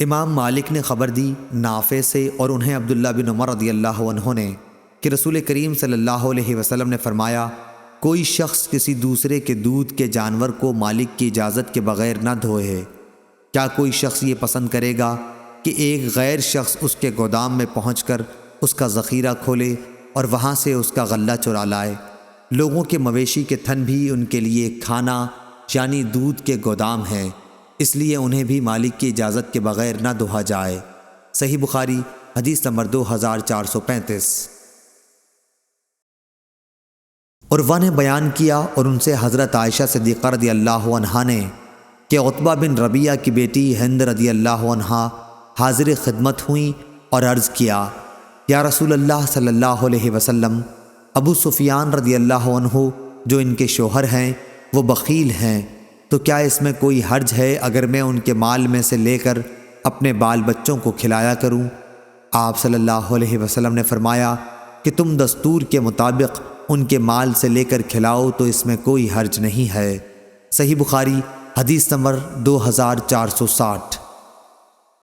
امام مالک نے خبر دی نافع سے اور انہیں عبداللہ بن عمر رضی اللہ عنہ نے کہ رسول کریم صلی اللہ علیہ وسلم نے فرمایا، کوئی شخص کسی دوسرے کے دودھ کے جانور کو مالک کی اجازت کے بغیر نہ دھوئے۔ کیا کوئی شخص یہ پسند کرے گا کہ ایک غیر شخص اس کے گودام میں پہنچ کر اس کا ذخیرہ کھولے اور وہاں سے اس کا غلہ چرا لائے؟ لوگوں کے مویشی کے تھن بھی ان کے لیے کھانا یعنی دودھ کے گودام ہیں، اس لیے انہیں بھی مالک کی اجازت کے بغیر نہ دھویا جائے۔ صحیح بخاری حدیث نمبر 2435۔ عروہ نے بیان کیا اور ان سے حضرت عائشہ صدیقہ رضی اللہ عنہا نے کہ عتبہ بن ربیعہ کی بیٹی ہند رضی اللہ عنہا حاضر خدمت ہوئیں اور عرض کیا، یا رسول اللہ صلی اللہ علیہ وسلم، ابو سفیان رضی اللہ عنہ جو ان کے شوہر ہیں وہ بخیل ہیں، تو کیا اس میں کوئی حرج ہے اگر میں ان کے مال میں سے لے کر اپنے بال بچوں کو کھلایا کروں؟ آپ صلی اللہ علیہ وسلم نے فرمایا کہ تم دستور کے مطابق ان کے مال سے لے کر کھلاؤ تو اس میں کوئی حرج نہیں ہے۔ صحیح بخاری حدیث نمبر 2460۔